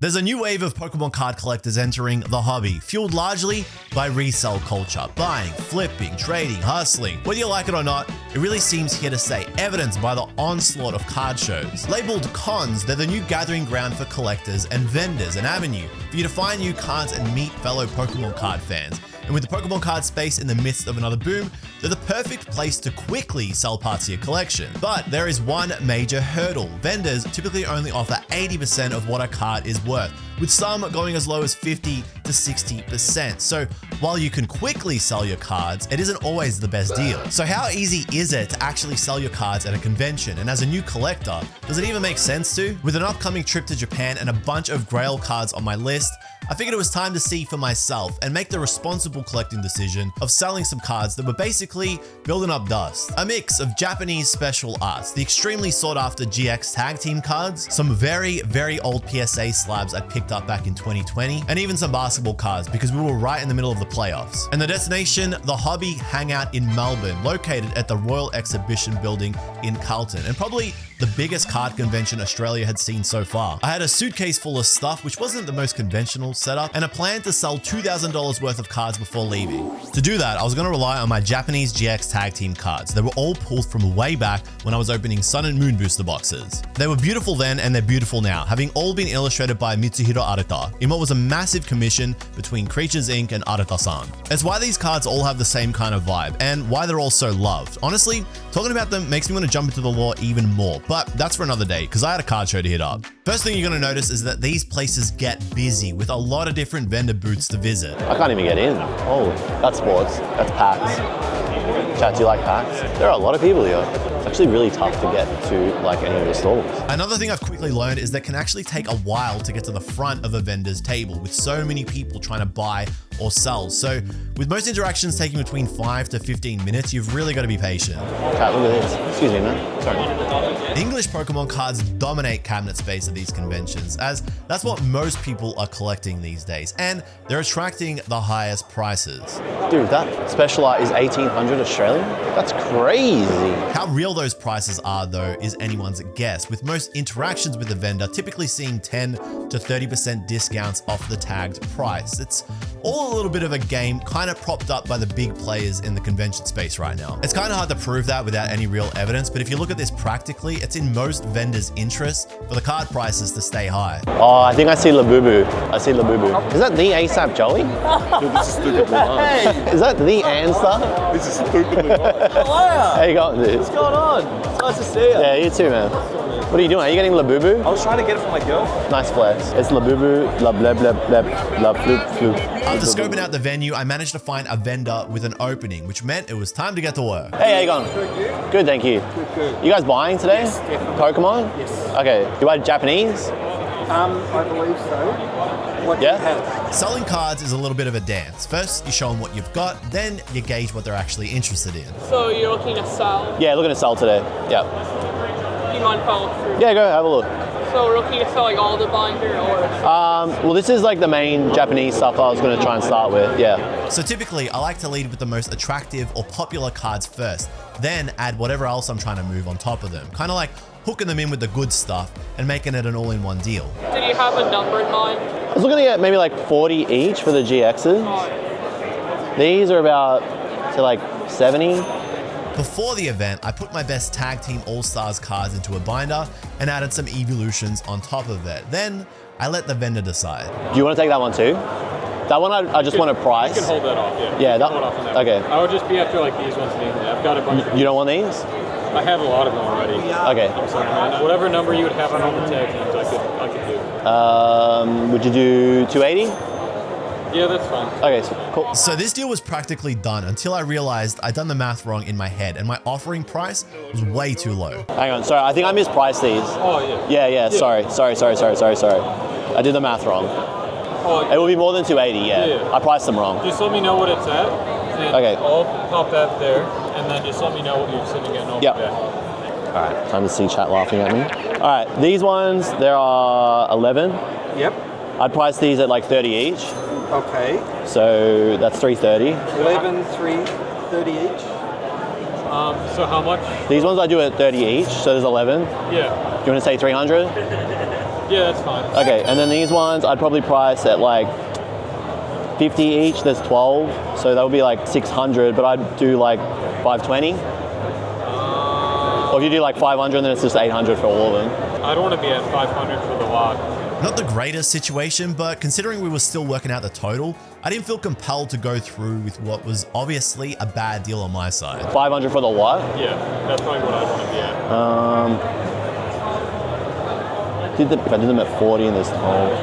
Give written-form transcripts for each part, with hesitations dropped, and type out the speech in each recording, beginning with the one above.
There's a new wave of Pokemon card collectors entering the hobby, fueled largely by resale culture. Buying, flipping, trading, hustling. Whether you like it or not, it really seems here to stay, evidenced by the onslaught of card shows. Labeled cons, they're the new gathering ground for collectors and vendors, an avenue for you to find new cards and meet fellow Pokemon card fans. And with the Pokemon card space in the midst of another boom, they're the perfect place to quickly sell parts of your collection. But there is one major hurdle. Vendors typically only offer 80% of what a card is worth, with some going as low as 50 to 60%. So while you can quickly sell your cards, it isn't always the best deal. So how easy is it to actually sell your cards at a convention? And as a new collector, does it even make sense to? With an upcoming trip to Japan and a bunch of Grail cards on my list, I figured it was time to see for myself and make the responsible collecting decision of selling some cards that were basically building up dust. A mix of Japanese special arts, the extremely sought after GX tag team cards, some very, very old PSA slabs I picked up back in 2020, and even some basketball cards because we were right in the middle of the playoffs. And the destination, the Hobby Hangout in Melbourne, located at the Royal Exhibition Building in Carlton, and probably the biggest card convention Australia had seen so far. I had a suitcase full of stuff, which wasn't the most conventional setup, and a plan to sell $2,000 worth of cards before leaving. To do that, I was going to rely on my Japanese GX tag team cards. They were all pulled from way back when I was opening Sun and Moon booster boxes. They were beautiful then and they're beautiful now, having all been illustrated by Mitsuhiro Arata in what was a massive commission between Creatures Inc. and Arata-san. It's why these cards all have the same kind of vibe and why they're all so loved. Honestly, talking about them makes me want to jump into the lore even more, but that's for another day because I had a card show to hit up. First thing you're going to notice is that these places get busy with a lot of different vendor booths to visit. I can't even get in. Oh, that's sports. That's PAX. Chat, do you like PAX? There are a lot of people here. It's actually really tough to get to like any of the stalls. Another thing I've quickly learned is that it can actually take a while to get to the front of a vendor's table with so many people trying to buy or sell. So with most interactions taking between 5 to 15 minutes, you've really got to be patient. Chat, look at this. Excuse me, man. Sorry. English Pokemon cards dominate cabinet space at these conventions, as that's what most people are collecting these days, and they're attracting the highest prices. Dude, that special art is 1,800 Australian? That's crazy. How real those prices are, though, is anyone's guess, with most interactions with the vendor typically seeing 10 to 30% discounts off the tagged price. It's all a little bit of a game, kind of propped up by the big players in the convention space right now. It's kind of hard to prove that without any real evidence, but if you look at this practically, it's in most vendors' interest for the card prices to stay high. Oh, I think I see Labubu. I see Labubu. Is that the ASAP Joey? Dude, this is stupidly hard. Is that the Answer? This is stupidly hard. How you going, dude? What's going on? It's nice to see you. Yeah, you too, man. What are you doing? Are you getting Labubu? I was trying to get it for my girl. Nice flex. It's Labubu, la blah blah blah, la floop floop. After scoping out the venue, I managed to find a vendor with an opening, which meant it was time to get to work. Hey, how you going? Good, Good, thank you. Good. You guys buying today? Yes, definitely. Pokemon? Yes. Okay. You buy Japanese? I believe so. What do you have? Selling cards is a little bit of a dance. First, you show them what you've got, then you gauge what they're actually interested in. So you're looking to sell? Yeah, looking to sell today. Yeah. Do you mind following through? Yeah, go have a look. So we're looking to sell like all the binder or? Well, this is like the main Japanese stuff I was going to try and start with. Yeah. So typically, I like to lead with the most attractive or popular cards first, then add whatever else I'm trying to move on top of them. Kind of like hooking them in with the good stuff and making it an all-in-one deal. Did you have a number in mind? I was looking to get maybe like 40 each for the GXs. Oh. These are about to like 70. Before the event, I put my best tag team all-stars cards into a binder and added some Eeveelutions on top of it. Then I let the vendor decide. Do you want to take that one too? That one I just want a price. You can hold that off, yeah. Yeah, that hold off on that. Okay. I would just be after like these ones. I've got a bunch. You don't want these? I have a lot of them already. Okay. I'm sorry, man. Whatever number you would have on all the tag teams, I could do. Would you do 280? Yeah, that's fine. Okay, so cool. So this deal was practically done until I realized I'd done the math wrong in my head and my offering price was way too low. Hang on, sorry, I think I mispriced these. Oh, yeah. Yeah, sorry. I did the math wrong. Oh, It will be more than 280, yeah. Yeah. I priced them wrong. just let me know what it's at. And Okay. I'll pop that there, and then just let me know what you're sitting at. Yep. All right, time to see chat laughing at me. All right, these ones, there are 11. Yep. I'd price these at like 30 each. Okay. So that's 330. 11, 3, 30 each. So how much? These ones I do at 30 each, so there's 11. Yeah. Do you want to say 300? Yeah, that's fine. Okay, and then these ones I'd probably price at like 50 each. There's 12, so that would be like 600. But I'd do like 520. Or if you do like 500, then it's just 800 for all of them. I don't want to be at 500 for the lot. Not the greatest situation, but considering we were still working out the total, I didn't feel compelled to go through with what was obviously a bad deal on my side. 500 for the lot? Yeah, that's probably what I want to be at. If I did them at 40 and there's 12 or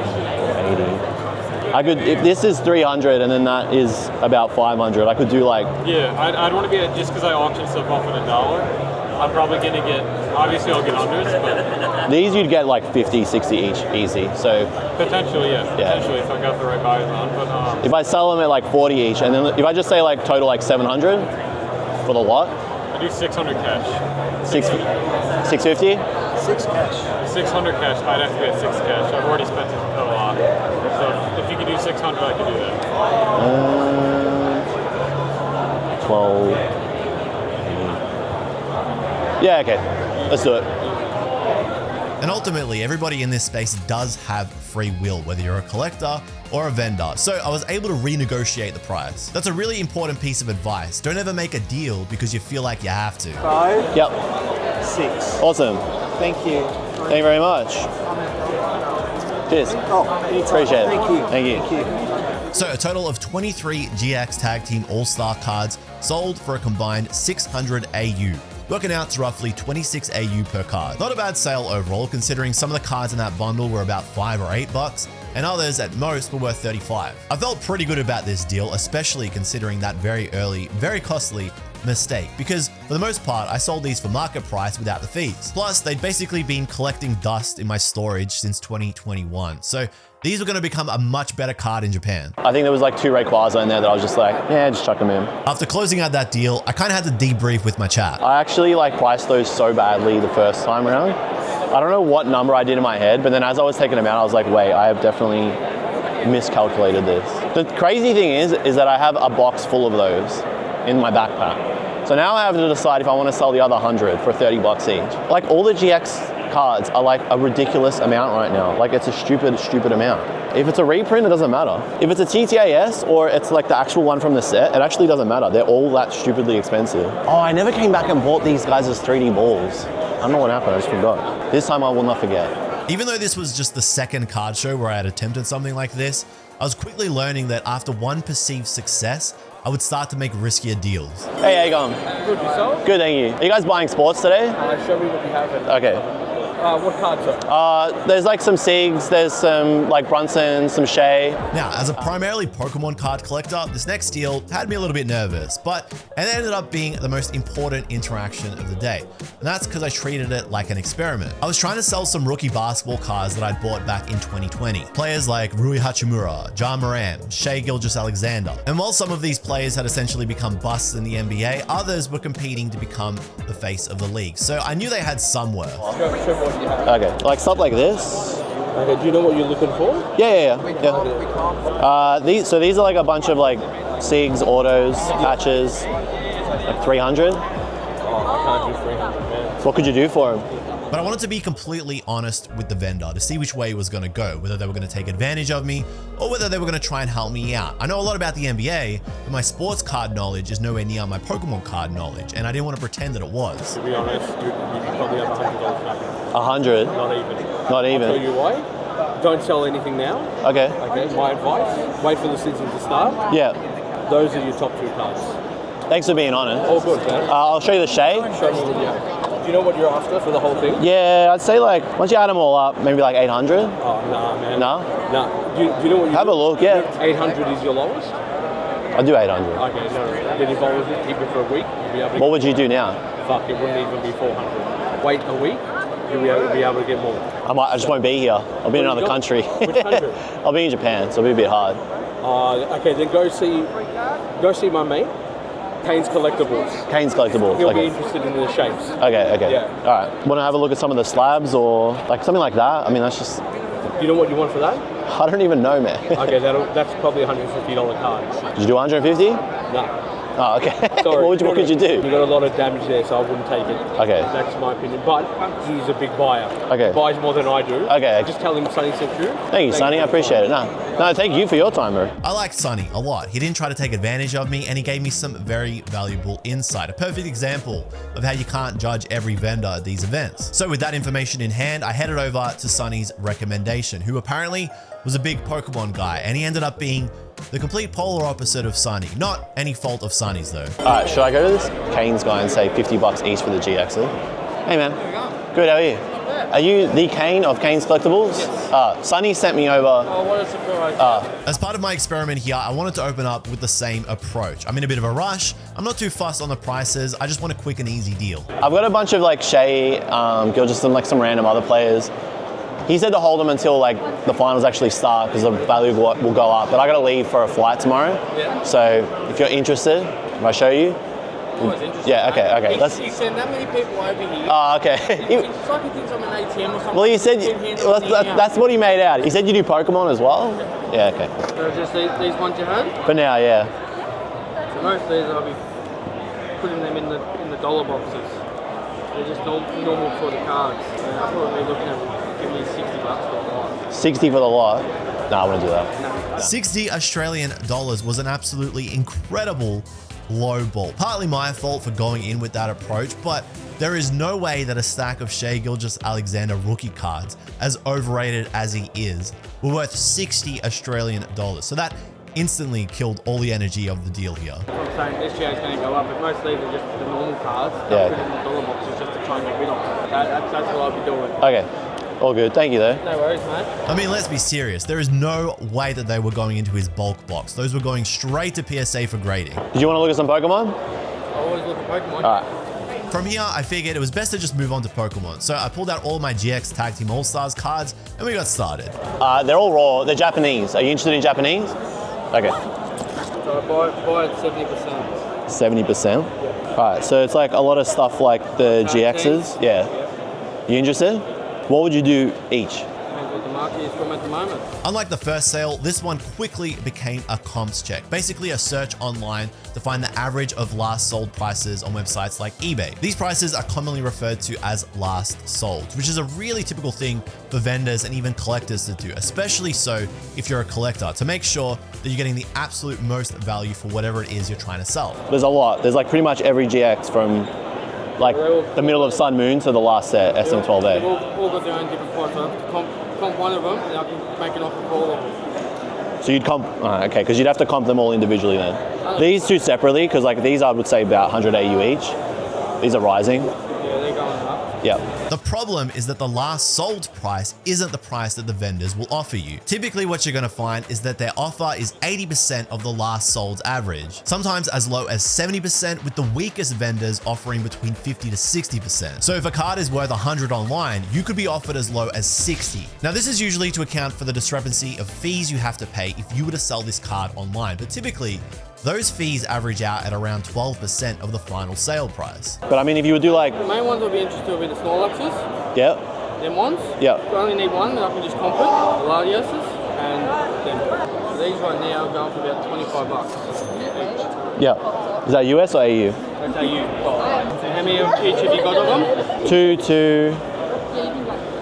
80. I could, if this is 300 and then that is about 500, I could do like... Yeah, I'd want to be at, just because I auction stuff off at $1, I'm probably going to get, obviously I'll get unders, but... These you'd get like 50, 60 each, easy, so... Potentially, yeah. Potentially, if I got the right buyers on, but... If I sell them at like 40 each, and then if I just say like total like 700 for the lot... I do 600 cash. 650? 6 cash. 600 cash, I'd have to be at 6 cash. I've already spent a lot. So if you could do 600, I could do that. 12... Yeah, okay. Let's do it. And ultimately, everybody in this space does have free will, whether you're a collector or a vendor. So I was able to renegotiate the price. That's a really important piece of advice. Don't ever make a deal because you feel like you have to. 5, Yep. 6. Awesome. Thank you. Thank you very much. Cheers. Oh, anytime. Appreciate it. Thank you. Thank you. Thank you. So a total of 23 GX Tag Team All-Star cards sold for a combined 600 AU. Working out to roughly 26 AU per card. Not a bad sale overall, considering some of the cards in that bundle were about $5 or $8, and others at most were worth $35. I felt pretty good about this deal, especially considering that very early, very costly mistake, because for the most part, I sold these for market price without the fees. Plus, they'd basically been collecting dust in my storage since 2021. So these were going to become a much better card in Japan. I think there was like 2 Rayquaza in there that I was just like, yeah, just chuck them in. After closing out that deal, I kind of had to debrief with my chat. I actually like priced those so badly the first time around. I don't know what number I did in my head, but then as I was taking them out, I was like, wait, I have definitely miscalculated this. The crazy thing is that I have a box full of those in my backpack. So now I have to decide if I want to sell the other 100 for $30 each. Like all the GX cards are like a ridiculous amount right now. Like it's a stupid amount. If it's a reprint, it doesn't matter. If it's a TTAS or it's like the actual one from the set, it actually doesn't matter. They're all that stupidly expensive. Oh, I never came back and bought these guys as 3D balls. I don't know what happened, I just forgot. This time I will not forget. Even though this was just the second card show where I had attempted something like this, I was quickly learning that after one perceived success, I would start to make riskier deals. Hey, how you going? Good, yourself? Good, thank you. Are you guys buying sports today? Show me what you have. Okay. What cards are? There's like some Sigs, there's some like Brunson, some Shea. Now, as a primarily Pokemon card collector, this next deal had me a little bit nervous, but it ended up being the most important interaction of the day. And that's because I treated it like an experiment. I was trying to sell some rookie basketball cards that I'd bought back in 2020. Players like Rui Hachimura, Ja Morant, Shea Gilgeous-Alexander. And while some of these players had essentially become busts in the NBA, others were competing to become the face of the league. So I knew they had some worth. Show what you have. Okay, like stuff like this. Okay, do you know what you're looking for? Yeah. These are like a bunch of like Sigs, autos, patches, like 300. Oh, I can't do 300, man. What could you do for them? But I wanted to be completely honest with the vendor to see which way it was going to go, whether they were going to take advantage of me or whether they were going to try and help me out. I know a lot about the NBA, but my sports card knowledge is nowhere near my Pokemon card knowledge, and I didn't want to pretend that it was. To be honest, you probably have $100 back. 100? Not even. Not even? I'll tell you why. Don't sell anything now. Okay. Okay, my advice, wait for the season to start. Yeah. Those are your top 2 cards. Thanks for being honest. All good, man. I'll show you the Shea. Show me what you have. Do you know what you're after for the whole thing? Yeah, I'd say like, once you add them all up, maybe like 800. Oh, nah, man. No? Nah. Do you know what you Have a look, yeah. 800 is your lowest? I'll do 800. Okay, no. Then if I was to keep it for a week, you'd be able to... What would you do now? Fuck, it wouldn't even be 400. Wait a week, you'll be able to get more. I just won't be here. I'll be in another country. Which country? I'll be in Japan, so it'll be a bit hard. Okay, then go see my mate, Kane's Collectibles. Kane's Collectibles. He'll Okay. be interested in the shapes. Okay. Yeah. All right. Want to have a look at some of the slabs or like something like that? I mean, that's just... Do you know what you want for that? I don't even know, man. Okay, that's probably $150 cards. Did you do 150? No. Oh, okay. Sorry. what could you do? You got a lot of damage there, so I wouldn't take it. Okay. That's my opinion. But he's a big buyer. Okay. He buys more than I do. Okay. Just tell him Sonny sent you. Thank you, Sonny. I appreciate it. No, thank you for your time, bro. I liked Sonny a lot. He didn't try to take advantage of me, and he gave me some very valuable insight. A perfect example of how you can't judge every vendor at these events. So with that information in hand, I headed over to Sonny's recommendation, who apparently was a big Pokemon guy, and he ended up being the complete polar opposite of Sonny. Not any fault of Sonny's though. All right, should I go to this Kane's guy and say 50 bucks each for the GXs? Hey man. There you go. Good, how are you? Are you the Kane of Kane's Collectibles? Yes. Sonny sent me over. Oh, what a surprise. As part of my experiment here, I wanted to open up with the same approach. I'm in a bit of a rush. I'm not too fussed on the prices. I just want a quick and easy deal. I've got a bunch of like Shay, Gilgis, and like some random other players. He said to hold them until like the finals actually start because the value will go up. But I gotta leave for a flight tomorrow. Yeah. So if you're interested, if I show you. Always interesting. Yeah, okay. You send that many people over here. Oh, okay. It's like he thinks I'm an ATM or something. Well, you said that's what he made out. He said you do Pokemon as well. Yeah, okay. So just these ones you had. For now, yeah. So most of these I'll be putting them in the dollar boxes. They're just normal for the cards. So I'll probably be looking at giving you 60 bucks for a lot. 60 for the lot. No, I wouldn't do that. 60 Australian dollars was an absolutely incredible low ball. Partly my fault for going in with that approach, but there is no way that a stack of Shai Gilgeous-Alexander rookie cards, as overrated as he is, were worth 60 Australian dollars. So that instantly killed all the energy of the deal here. I'm saying this year is going to go up, but most of these are just the normal cards. Yeah. I'll put in the dollar boxes just to try and get rid of them. That's what I'll be doing. Okay. All good. Thank you, though. No worries, mate. I mean, let's be serious. There is no way that they were going into his bulk box. Those were going straight to PSA for grading. Did you want to look at some Pokemon? I always look at Pokemon. All right. From here, I figured it was best to just move on to Pokemon. So I pulled out all my GX Tag Team All-Stars cards, and we got started. They're all raw. They're Japanese. Are you interested in Japanese? Okay. So I buy it 70%. 70%? All right. So it's like a lot of stuff like the GXs. Yeah. You interested? What would you do each? Depends what the market is from at the moment. Unlike the first sale, this one quickly became a comps check, basically a search online to find the average of last sold prices on websites like eBay. These prices are commonly referred to as last sold, which is a really typical thing for vendors and even collectors to do, especially so if you're a collector, to make sure that you're getting the absolute most value for whatever it is you're trying to sell. There's a lot. There's like pretty much every GX from like the middle of Sun Moon to the last set, SM12A. They've all got their own different price. So I have to comp one of them, and I can make an offer for all of them. So you'd comp, okay, because you'd have to comp them all individually then. These two separately, because like these I would say about 100 AU each. These are rising. Yeah, they're going up. Yeah. The problem is that the last sold price isn't the price that the vendors will offer you. Typically what you're going to find is that their offer is 80% of the last sold average, sometimes as low as 70%, with the weakest vendors offering between 50 to 60%. So if a card is worth 100 online, you could be offered as low as 60. Now this is usually to account for the discrepancy of fees you have to pay if you were to sell this card online, but typically those fees average out at around 12% of the final sale price. But I mean, if you would do like, The main ones I'll be interested in will be the Snorlaxes, yeah, them ones. yeah. If I only need one, then I can just comp it, the Latioses, and them. So these right now are going for about 25 bucks each. Yeah. Is that US or AU? That's AU. So how many of each have you got of them? Two.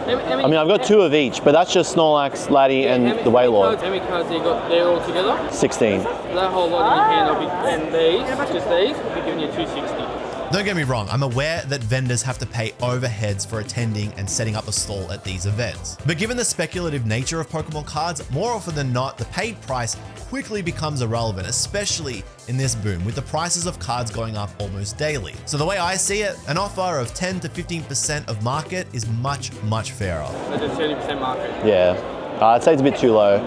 I mean, I've got two of each, but that's just Snorlax, Laddie, and the Wailord. How many cards have you got there all together? 16. That whole lot in your hand, I'll be, and these, just these, I'll be giving you 260. Don't get me wrong, I'm aware that vendors have to pay overheads for attending and setting up a stall at these events. But given the speculative nature of Pokemon cards, more often than not, the paid price quickly becomes irrelevant, especially in this boom, with the prices of cards going up almost daily. So the way I see it, an offer of 10 to 15% of market is much, much fairer. That's a 30% market. Yeah. I'd say it's a bit too low.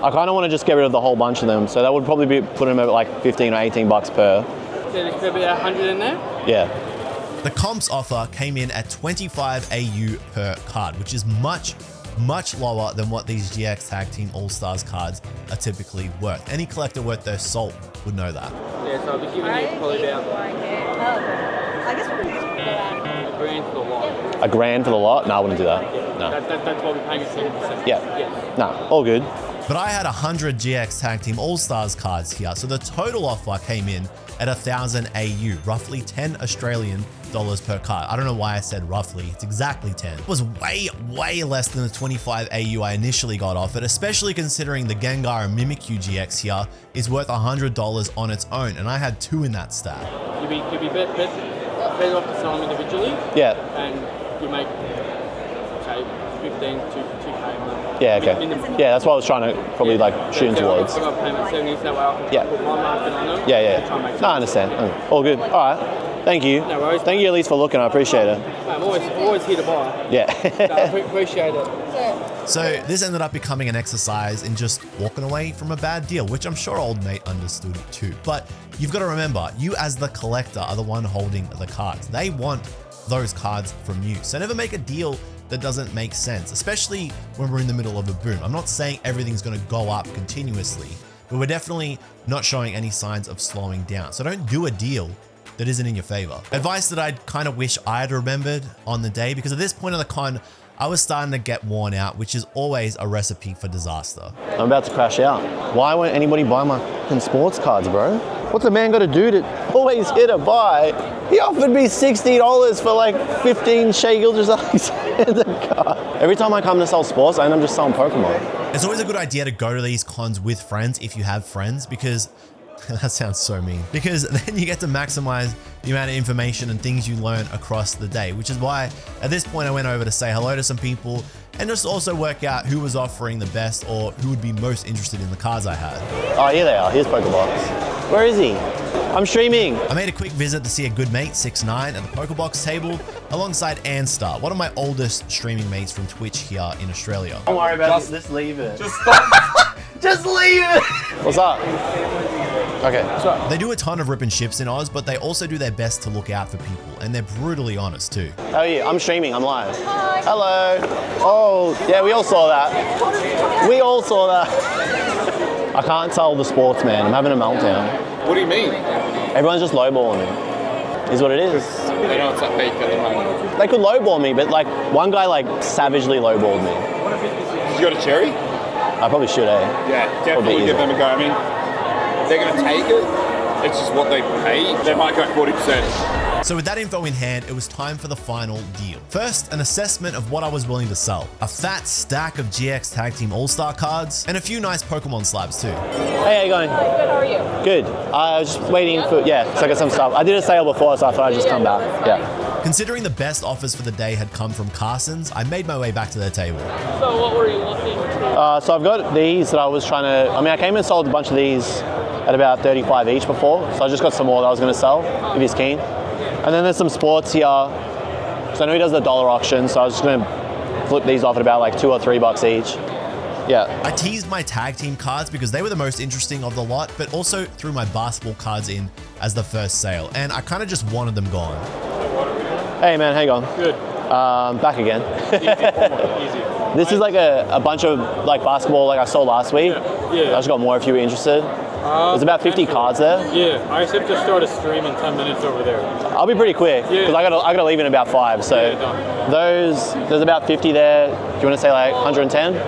I kind of want to just get rid of the whole bunch of them, so that would probably be putting them at like 15 or 18 bucks per. So there could be 100 in there? Yeah. The comps offer came in at 25 AU per card, which is much lower than what these GX Tag Team All-Stars cards are typically worth. Any collector worth their salt would know that. Yeah, so I'll be giving you probably about I guess we're $1,000 for the lot. $1,000 for the lot? No, I wouldn't do that. No. That's what we're paying at 70%. Yeah. No, all good. But I had 100 GX Tag Team All-Stars cards here, so the total offer came in at 1,000 AU, roughly 10 Australian dollars per card. I don't know why I said roughly, it's exactly 10. It was way less than the 25 AU I initially got offered, especially considering the Gengar and Mimikyu GX here is worth $100 on its own, and I had 2 in that stack. You'd be better off to sell them individually. Yeah. And you make, say, 15 to 2K. Yeah, okay. Yeah, that's what I was trying to probably like shooting towards. I got payment 70, so that way I can Yeah. put my market on them. Yeah. No, I understand. All good. All right. Thank you. No worries. Thank you at least for looking. I appreciate it. I'm always here to buy. Yeah. I appreciate it. So this ended up becoming an exercise in just walking away from a bad deal, which I'm sure old mate understood too. But you've got to remember, you as the collector are the one holding the cards. They want those cards from you. So never make a deal that doesn't make sense, especially when we're in the middle of a boom. I'm not saying everything's going to go up continuously, but we're definitely not showing any signs of slowing down. So don't do a deal that isn't in your favor. Advice that I'd kind of wish I had remembered on the day, because at this point of the con, I was starting to get worn out, which is always a recipe for disaster. I'm about to crash out. Why won't anybody buy my fucking sports cards, bro? What's a man got to do to always hit a buy? He offered me $60 for like 15 Shea Gilgeous-Alexander cards. Every time I come to sell sports, I end up just selling Pokemon. It's always a good idea to go to these cons with friends if you have friends, because that sounds so mean. Because then you get to maximize the amount of information and things you learn across the day, which is why at this point I went over to say hello to some people and just also work out who was offering the best or who would be most interested in the cards I had. Oh, here they are. Here's Pokebox. Where is he? I'm streaming. I made a quick visit to see a good mate, 6ix9ine, at the Pokebox table alongside Anstar, one of my oldest streaming mates from Twitch here in Australia. Don't worry about it. Just leave it. Just stop. Just leave it. What's up? Okay. They do a ton of rip and ships in Oz, but they also do their best to look out for people, and they're brutally honest too. How are you? I'm streaming. I'm live. Hi. Hello. Oh, yeah, we all saw that. We all saw that. I can't tell the sports, man. I'm having a meltdown. What do you mean? Everyone's just lowballing me. Is what it is. They know it's at peak at the moment. They could lowball me, but like one guy like savagely lowballed me. You got a cherry? I probably should, eh? Yeah, definitely give them a go. I mean, they're going to take it. It's just what they pay. They might go 40%. So with that info in hand, it was time for the final deal. First, an assessment of what I was willing to sell. A fat stack of GX Tag Team All-Star cards, and a few nice Pokemon slabs too. Hey, how you going? Good, how are you? Good. I was just waiting for, so I got some stuff. I did a sale before, so I thought I'd just come back. Yeah. Considering the best offers for the day had come from Carson's, I made my way back to their table. So what were you looking for? So I've got these that I was trying to, I came and sold a bunch of these at about 35 each before, so I just got some more that I was going to sell, if he's keen. And then there's some sports here. So I know he does the dollar auction, so I was just going to flip these off at about like $2 or $3 each. Yeah. I teased my tag team cards because they were the most interesting of the lot, but also threw my basketball cards in as the first sale, and I kind of just wanted them gone. Hey man, how you going? Good. Back again. Easy. This is like a bunch of like basketball like I sold last week. Yeah. I just got more if you were interested. There's about 50 cards there. Yeah, I just have to start a stream in 10 minutes over there. I'll be pretty quick because I gotta leave in about 5. So Yeah, done. there's about 50 there. Do you want to say like 110? Yeah,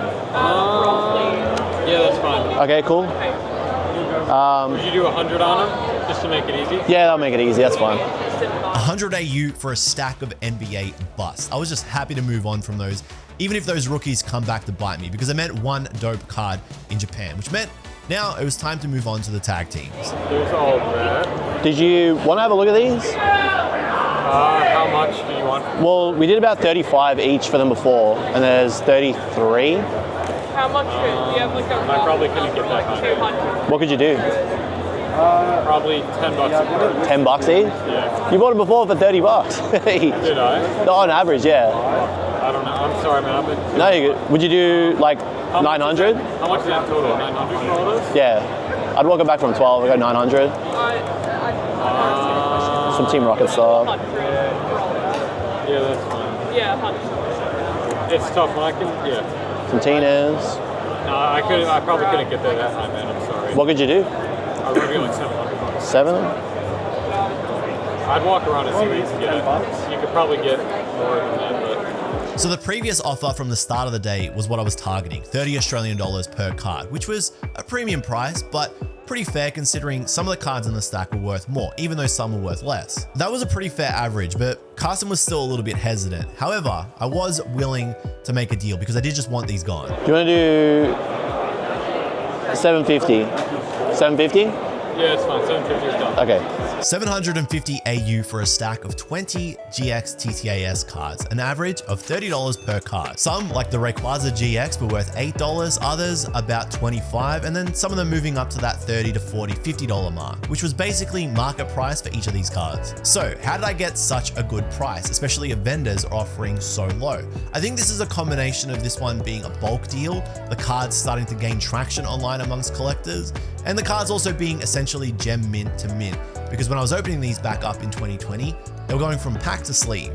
that's fine. Okay, cool. Would you do 100 on them just to make it easy? Yeah, that'll make it easy. That's fine. 100 AU for a stack of NBA busts. I was just happy to move on from those, even if those rookies come back to bite me, because it meant one dope card in Japan, which meant now it was time to move on to the tag teams. There's all that. Did you want to have a look at these? How much do you want? Well, we did about 35 each for them before, and there's 33. How much do you have like a I probably couldn't get that high. 200? What could you do? Probably $10 a card. $10 each? Yeah. You bought it before for $30 each. Did I? No, on average, yeah. I don't know. I'm sorry, man. I've been... No, you're good. Would you do like How much 900? How much is that total? 900 dollars? Yeah. I'd walk it back from 12. I go 900. Some Team Rocket stuff. Yeah, that's fine. Yeah, 100. It's tough when I can. Yeah. Some Tinas. No, I couldn't. I probably couldn't get there that high, man. I'm sorry. What could you do? I would be like $700. 7? I'd walk around and see what you could get. You could probably get more than that, but So the previous offer from the start of the day was what I was targeting, 30 Australian dollars per card, which was a premium price, but pretty fair considering some of the cards in the stack were worth more, even though some were worth less. That was a pretty fair average, but Carson was still a little bit hesitant. However, I was willing to make a deal because I did just want these gone. Do you want to do 750? 750? Yeah, it's fine. 750 is done. Okay. 750 AU for a stack of 20 GX TTAS cards, an average of $30 per card. Some, like the Rayquaza GX, were worth $8, others about $25, and then some of them moving up to that $30 to $40, $50 mark, which was basically market price for each of these cards. So how did I get such a good price, especially if vendors are offering so low? I think this is a combination of this one being a bulk deal, the cards starting to gain traction online amongst collectors, and the cards also being essentially gem mint to mint, because when I was opening these back up in 2020, they were going from pack to sleeve.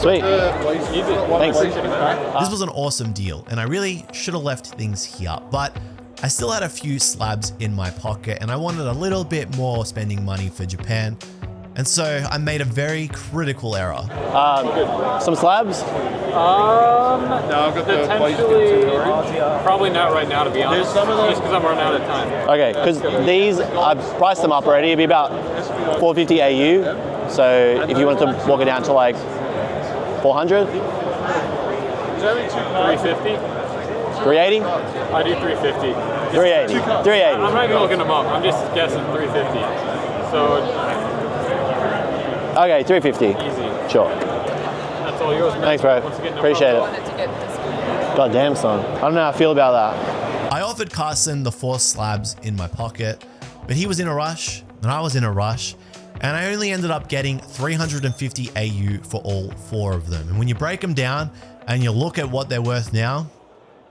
Sweet. Thanks. This was an awesome deal, and I really should have left things here, but I still had a few slabs in my pocket, and I wanted a little bit more spending money for Japan, and so I made a very critical error. Some slabs? No, I've got the Potentially, probably not right now, to be honest. Just because I'm running out of time. Okay, because these, I've priced them up already. It'd be about 450 AU. So if you wanted to walk it down to like 400? 350? 380? I do 350. 380. 380. I'm not even looking them up. I'm just guessing 350. So Okay, 350. easy. Sure. That's all yours, man. Thanks, bro. Once again, no Appreciate problem. it. God damn, son. I don't know how I feel about that. I offered Carson the 4 slabs in my pocket, but he was in a rush, and I was in a rush, and I only ended up getting 350 AU for all 4 of them. And when you break them down and you look at what they're worth now,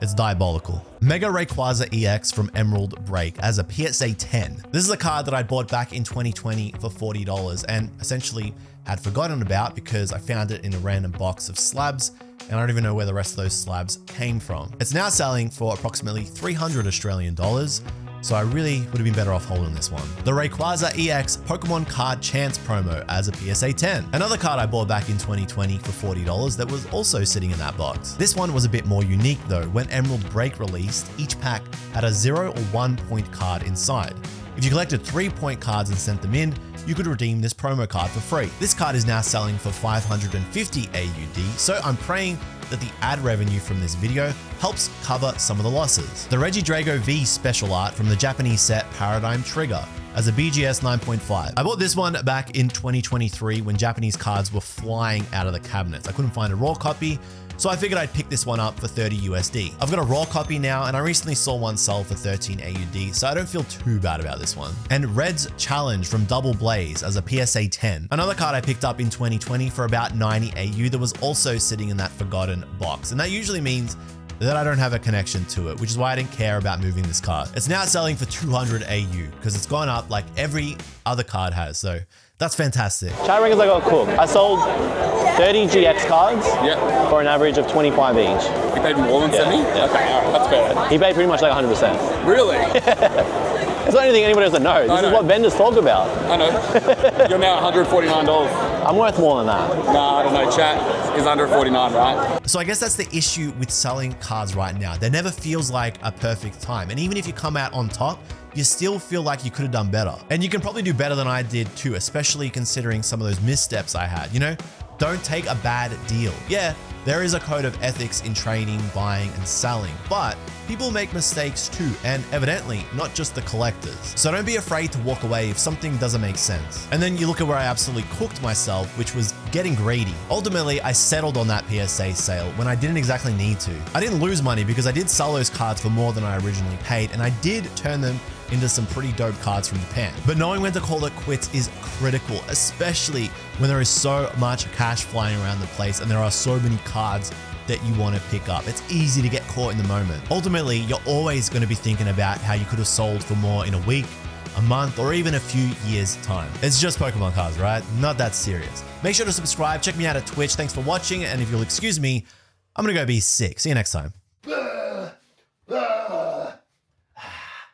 it's diabolical. Mega Rayquaza EX from Emerald Break as a PSA 10. This is a card that I bought back in 2020 for $40 and essentially had forgotten about because I found it in a random box of slabs, and I don't even know where the rest of those slabs came from. It's now selling for approximately 300 Australian dollars, so I really would have been better off holding this one. The Rayquaza EX Pokemon Card Chance promo as a PSA 10. Another card I bought back in 2020 for $40 that was also sitting in that box. This one was a bit more unique though. When Emerald Break released, each pack had a 0 or 1 point card inside. If you collected 3 point cards and sent them in, you could redeem this promo card for free. This card is now selling for 550 AUD, so I'm praying that the ad revenue from this video helps cover some of the losses. The Regidrago V special art from the Japanese set Paradigm Trigger as a BGS 9.5. I bought this one back in 2023 when Japanese cards were flying out of the cabinets. I couldn't find a raw copy, so I figured I'd pick this one up for 30 USD. I've got a raw copy now, and I recently saw one sell for 13 AUD, so I don't feel too bad about this one. And Red's Challenge from Double Blaze as a PSA 10. Another card I picked up in 2020 for about 90 AU that was also sitting in that forgotten box. And that usually means that I don't have a connection to it, which is why I didn't care about moving this card. It's now selling for 200 AU because it's gone up like every other card has, so that's fantastic. Chat ringers I got cooked. I sold 30 GX cards for an average of 25 each. You paid more than 70? Yeah. Okay, all right, that's fair. He paid pretty much like 100%. Really? It's not anything anybody doesn't know. This is what vendors talk about. I know. You're now $149. I'm worth more than that. Nah, I don't know. Chat is under 49, right? So I guess that's the issue with selling cards right now. There never feels like a perfect time. And even if you come out on top, you still feel like you could have done better. And you can probably do better than I did too, especially considering some of those missteps I had. You know, don't take a bad deal. Yeah, there is a code of ethics in trading, buying, and selling, but people make mistakes too, and evidently not just the collectors. So don't be afraid to walk away if something doesn't make sense. And then you look at where I absolutely cooked myself, which was getting greedy. Ultimately, I settled on that PSA sale when I didn't exactly need to. I didn't lose money because I did sell those cards for more than I originally paid, and I did turn them into some pretty dope cards from Japan. But knowing when to call it quits is critical, especially when there is so much cash flying around the place and there are so many cards that you want to pick up. It's easy to get caught in the moment. Ultimately, you're always going to be thinking about how you could have sold for more in a week, a month, or even a few years' time. It's just Pokemon cards, right? Not that serious. Make sure to subscribe. Check me out at Twitch. Thanks for watching. And if you'll excuse me, I'm going to go be sick. See you next time.